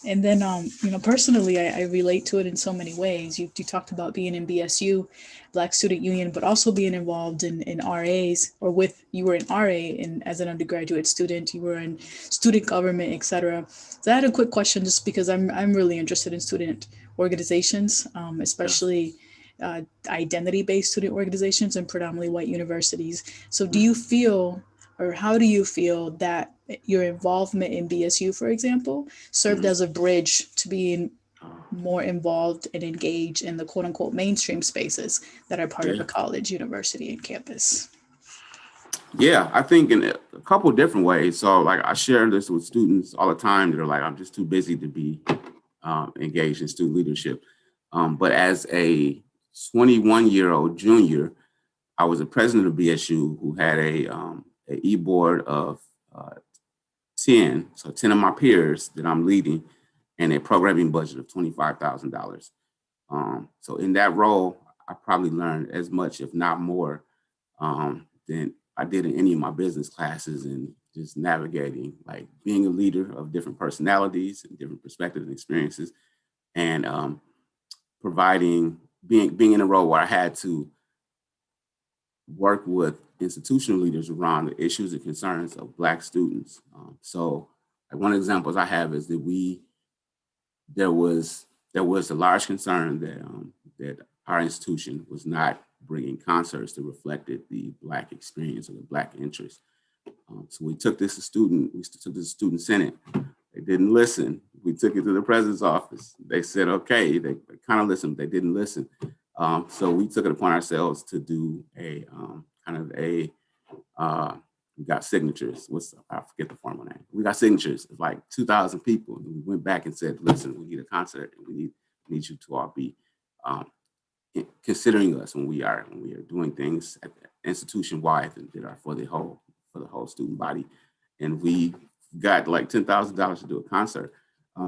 And then, personally, I relate to it in so many ways. You talked about being in BSU, Black Student Union, but also being involved in RAs, you were in RA as an undergraduate student, you were in student government, etc. So I had a quick question, just because I'm really interested in student organizations, especially identity-based student organizations and predominantly white universities. So do you feel, or how do you feel that your involvement in BSU, for example, served as a bridge to being more involved and engaged in the quote unquote mainstream spaces that are part of a college, university, and campus? Yeah, I think in a couple of different ways. So like I share this with students all the time that are like, I'm just too busy to be engaged in student leadership. But as a 21-year-old junior, I was a president of BSU who had a e-board of 10 of my peers that I'm leading, and a programming budget of $25,000. So in that role, I probably learned as much, if not more, than I did in any of my business classes, and just navigating, like being a leader of different personalities and different perspectives and experiences, and being in a role where I had to work with institutional leaders around the issues and concerns of Black students. So like one of the examples I have is that there was a large concern that our institution was not bringing concerts that reflected the Black experience or the Black interest. So we took this to the student senate. They didn't listen. We took it to the president's office. They said, okay, they kind of listened, they didn't listen. So we took it upon ourselves to do we got signatures. I forget the formal name. We got signatures of like 2,000 people. And we went back and said, listen, we need a concert, and we need you to all be considering us when we are doing things at institution wide that are for the whole student body. And we got like $10,000 to do a concert.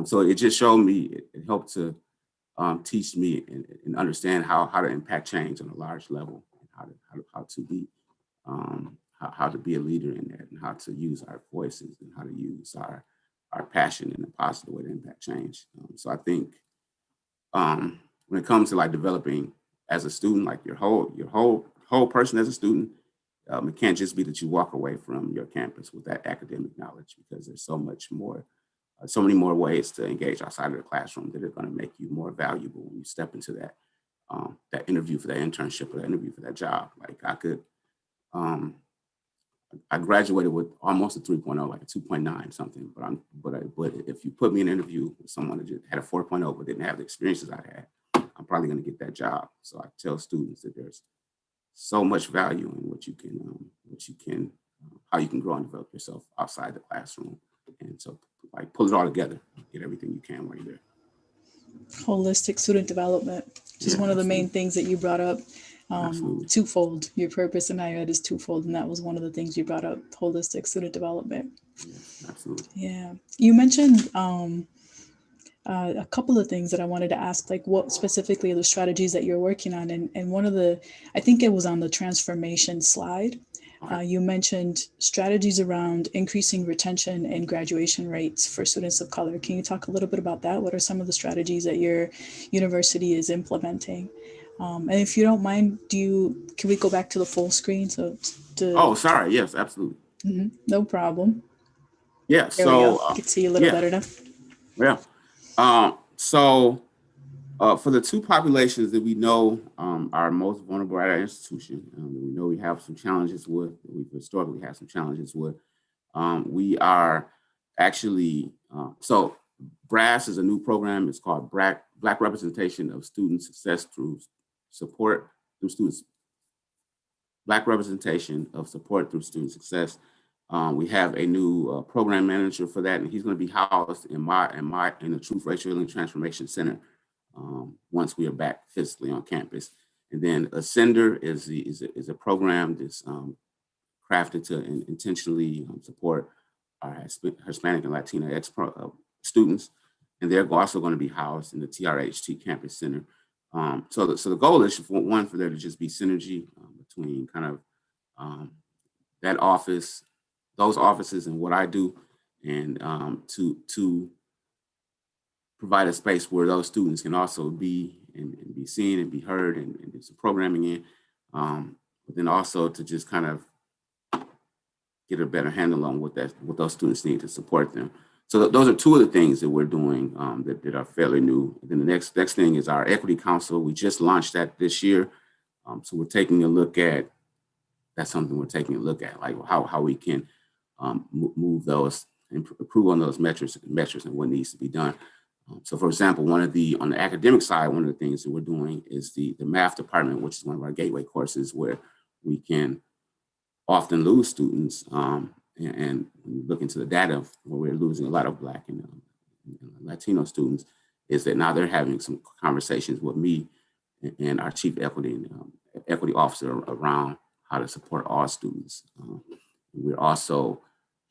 So it just showed me, it helped to teach me and understand how to impact change on a large level, and how to be a leader in that, and how to use our voices, and how to use our passion in a positive way to impact change. So I think when it comes to like developing as a student, like your whole person as a student, it can't just be that you walk away from your campus with that academic knowledge, because there's so many more ways to engage outside of the classroom that are going to make you more valuable when you step into that interview for that internship or that interview for that job. Like I graduated with almost a 3.0, like a 2.9 something, but if you put me in an interview with someone that just had a 4.0 but didn't have the experiences I had, I'm probably going to get that job. So I tell students that there's so much value in how you can grow and develop yourself outside the classroom. And so like pull it all together, get everything you can while you're there. Holistic student development, which is one of the main things that you brought up. Twofold. Your purpose in higher ed is twofold, and that was one of the things you brought up: holistic student development. Yes, absolutely. Yeah, you mentioned a couple of things that I wanted to ask, like what specifically are the strategies that you're working on, and one of the, I think it was on the transformation slide. You mentioned strategies around increasing retention and graduation rates for students of color. Can you talk a little bit about that? What are some of the strategies that your university is implementing? And if you don't mind, can we go back to the full screen? Sorry. Yes, absolutely. No problem. Yeah. There we go. I can see a little better now. Yeah. For the two populations that we know are most vulnerable at our institution, we know we have some challenges with, we've historically had some challenges with, we are actually, so BRASS is a new program. It's called Black Representation of Student Success through Support through Students. Black Representation of Support through Student Success. We have a new program manager for that, and he's going to be housed in the Truth, Racial Healing Transformation Center once we are back physically on campus. And then Ascender is a program that's crafted to intentionally support our Hispanic and Latinx students, and they're also going to be housed in the TRHT Campus Center. So the goal is for there to just be synergy between kind of that office, those offices, and what I do, and to provide a space where those students can also be and be seen and be heard and do some programming in, but then also to just kind of get a better handle on what those students need to support them. So those are two of the things that we're doing that are fairly new. And then the next thing is our Equity Council. We just launched that this year. So we're taking a look at, that's something we're taking a look at, like how we can move those, improve on those metrics and what needs to be done. So for example, on the academic side, one of the things that we're doing is the math department, which is one of our gateway courses where we can often lose students. And when you look into the data where we're losing a lot of Black and Latino students, is that now they're having some conversations with me and our chief equity officer around how to support all students. We're also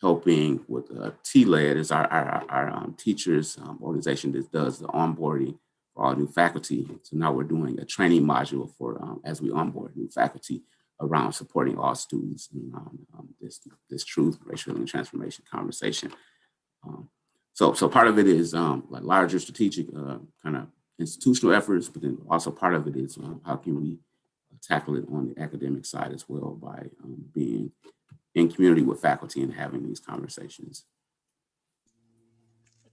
helping with TLED, is our teachers organization that does the onboarding for all new faculty. So now we're doing a training module for as we onboard new faculty. around supporting all students around this truth, racial healing, and transformation conversation. So part of it is like larger strategic kind of institutional efforts, but then also part of it is how can we tackle it on the academic side as well by being in community with faculty and having these conversations.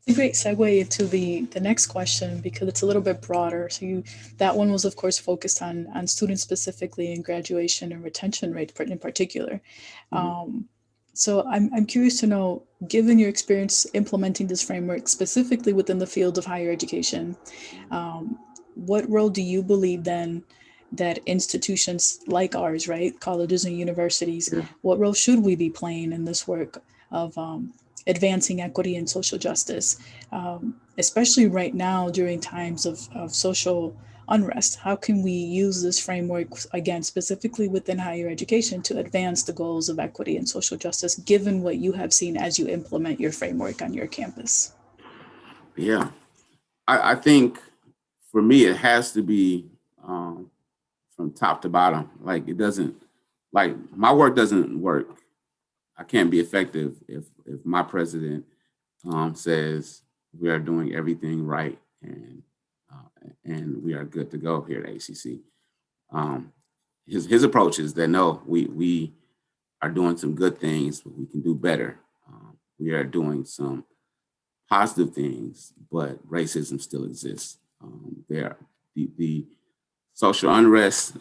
It's a great segue into the next question because it's a little bit broader. So that one was of course focused on students specifically in graduation and retention rate in particular. So I'm curious to know, given your experience implementing this framework specifically within the field of higher education, what role do you believe then that institutions like ours, right, colleges and universities, what role should we be playing in this work of advancing equity and social justice, especially right now during times of social unrest? How can we use this framework, again, specifically within higher education, to advance the goals of equity and social justice, given what you have seen as you implement your framework on your campus? Yeah, I think for me, it has to be from top to bottom. Like it doesn't, like my work doesn't work. I can't be effective if my president says we are doing everything right and we are good to go here at ACC. His approach is that no, we are doing some good things, but we can do better. We are doing some positive things, but racism still exists. The social unrest,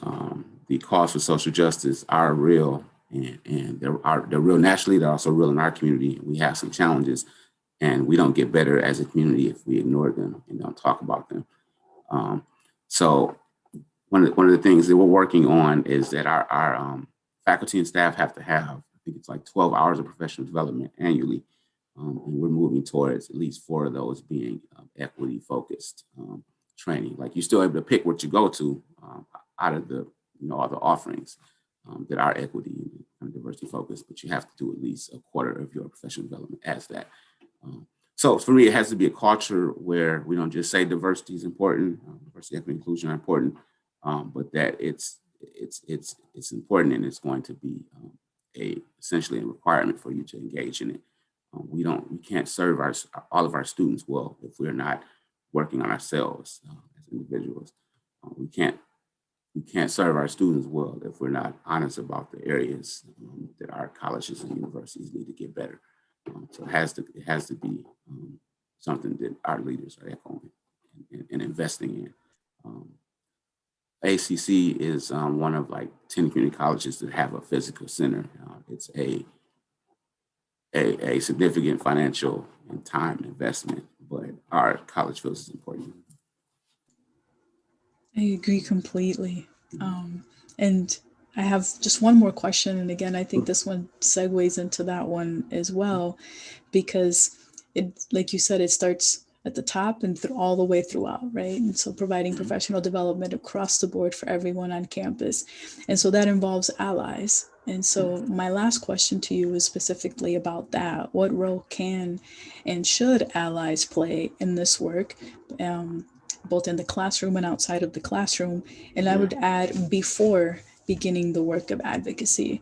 the calls for social justice are real, and they're real nationally. They're also real in our community. We have some challenges, and we don't get better as a community if we ignore them and don't talk about them. So one of the things that we're working on is that our faculty and staff have to have, I think it's like 12 hours of professional development annually. And we're moving towards at least 4 of those being equity focused training. Like you're still able to pick what you go to out of the, all the offerings that are equity and diversity focused, but you have to do at least a quarter of your professional development as that. So for me, it has to be a culture where we don't just say diversity is important, diversity, equity, inclusion are important, but that it's important and it's going to be essentially a requirement for you to engage in it. We can't serve all of our students well if we're not working on ourselves as individuals. We can't serve our students well if we're not honest about the areas that our colleges and universities need to get better. So it has to be something that our leaders are echoing and investing in. ACC is one of like 10 community colleges that have a physical center. It's a significant financial and time investment, but our college feels it's important. I agree completely. And I have just one more question. And again, I think this one segues into that one as well, because it, like you said, it starts at the top and all the way throughout, right? And so providing professional development across the board for everyone on campus. And so that involves allies. And so my last question to you is specifically about that. What role can and should allies play in this work, both in the classroom and outside of the classroom? And I would add, before beginning the work of advocacy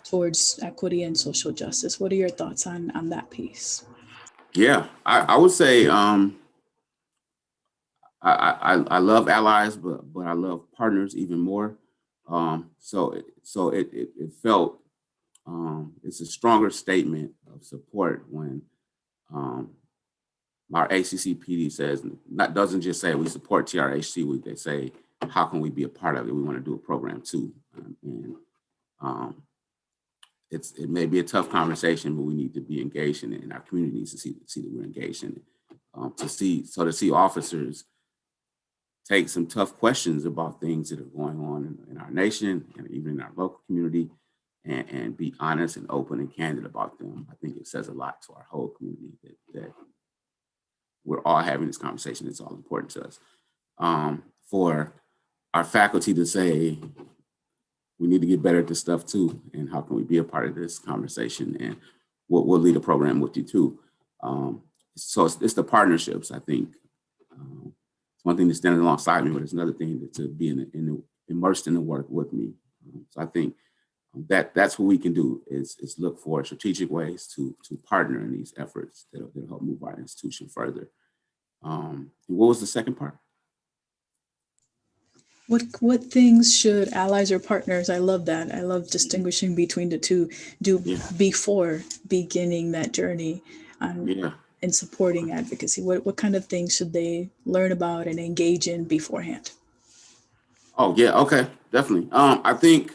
towards equity and social justice. What are your thoughts on that piece? Yeah, I would say I love allies, but I love partners even more. So it felt it's a stronger statement of support when our ACC PD says, doesn't just say we support TRHC, they say, how can we be a part of it? We want to do a program too. It may be a tough conversation, but we need to be engaged in it, and our community needs to see that we're engaged in it. To see officers take some tough questions about things that are going on in our nation and even in our local community, and be honest and open and candid about them. I think it says a lot to our whole community that we're all having this conversation. It's all important to us. For our faculty to say, we need to get better at this stuff too, and how can we be a part of this conversation? And we'll lead a program with you too. So it's the partnerships, I think. It's one thing to stand alongside me, but it's another thing to be immersed in the work with me. So I think that's what we can do is look for strategic ways to partner in these efforts that'll help move our institution further. And what was the second part? What things should allies or partners, I love that. I love distinguishing between the two, do before beginning that journey and supporting advocacy? What kind of things should they learn about and engage in beforehand? Oh, yeah. Okay. Definitely. I think,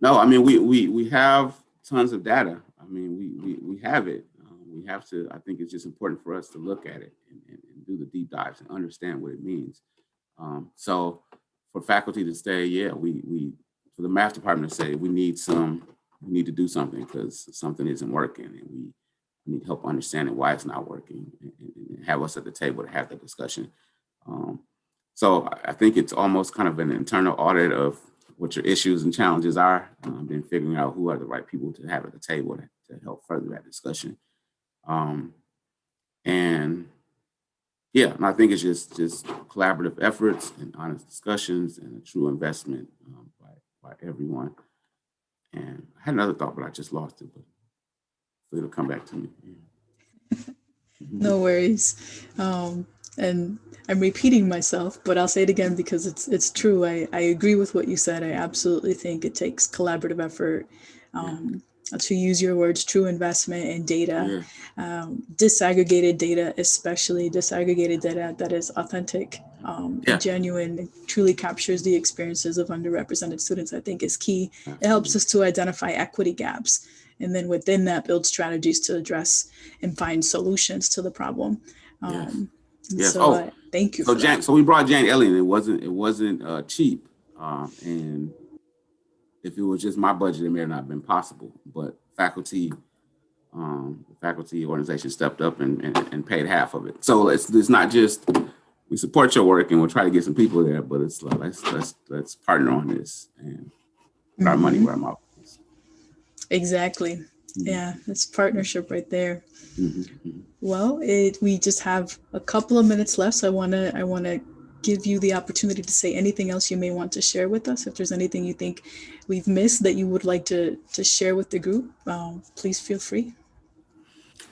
no, I mean, we have tons of data. I mean, we have it. We have to, I think it's just important for us to look at it and do the deep dives and understand what it means. So for faculty to say, yeah, we for the math department to say we need to do something because something isn't working, and we need help understanding why it's not working, and have us at the table to have the discussion. So I think it's almost kind of an internal audit of what your issues and challenges are, then figuring out who are the right people to have at the table to help further that discussion. And yeah, and I think it's just collaborative efforts and honest discussions and a true investment by everyone. And I had another thought, but I just lost it. But it'll come back to me. Yeah. No worries. And I'm repeating myself, but I'll say it again because it's true. I agree with what you said. I absolutely think it takes collaborative effort. To use your words, true investment in data, disaggregated data, especially disaggregated data that is authentic, genuine, and truly captures the experiences of underrepresented students, I think is key. Absolutely. It helps us to identify equity gaps. And then within that, build strategies to address and find solutions to the problem. Yes. So thank you. So we brought Jane Elliott. It wasn't cheap, and if it was just my budget, it may have not been possible. But faculty organization stepped up and paid half of it. So it's not just we support your work and we'll try to get some people there, but it's like let's partner on this and put our money where our mouth is. Exactly. Yeah, it's partnership right there. Well, we just have a couple of minutes left, so I wanna give you the opportunity to say anything else you may want to share with us. If there's anything you think we've missed that you would like to share with the group, please feel free.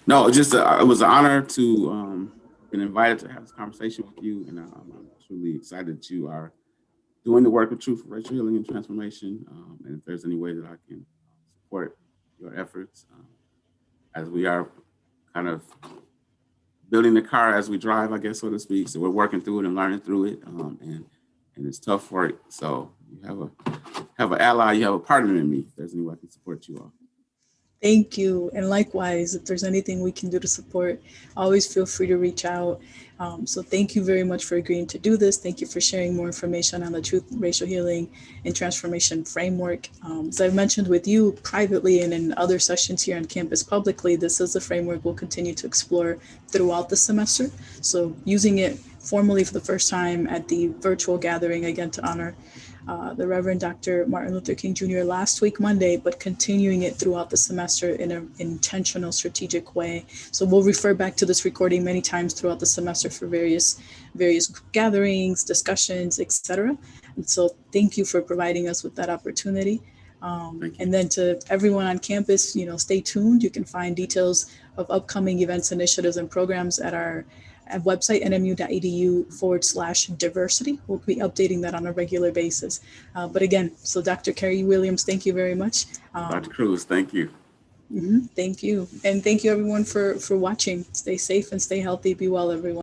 No, just it was an honor to been invited to have this conversation with you, and I'm truly excited that you are doing the work of Truth, Racial Healing, and Transformation. And if there's any way that I can support your efforts, as we are kind of building the car as we drive, I guess, so to speak. So we're working through it and learning through it, and it's tough work. So you have an ally, you have a partner in me. If there's any way I can support you all. Thank you. And likewise, if there's anything we can do to support, always feel free to reach out. So thank you very much for agreeing to do this. Thank you for sharing more information on the Truth, Racial Healing, and Transformation framework. As I've mentioned with you privately and in other sessions here on campus publicly, this is the framework we'll continue to explore throughout the semester. So using it formally for the first time at the virtual gathering, again, to honor the Reverend Dr. Martin Luther King Jr. last week, Monday, but continuing it throughout the semester in an intentional, strategic way. So we'll refer back to this recording many times throughout the semester for various gatherings, discussions, etc. And so thank you for providing us with that opportunity. And then to everyone on campus, stay tuned. You can find details of upcoming events, initiatives, and programs at our website, nmu.edu/diversity. We'll be updating that on a regular basis. But again, so Dr. Khayree Williams, thank you very much. Dr. Cruz, thank you. Thank you. And thank you everyone for watching. Stay safe and stay healthy. Be well, everyone.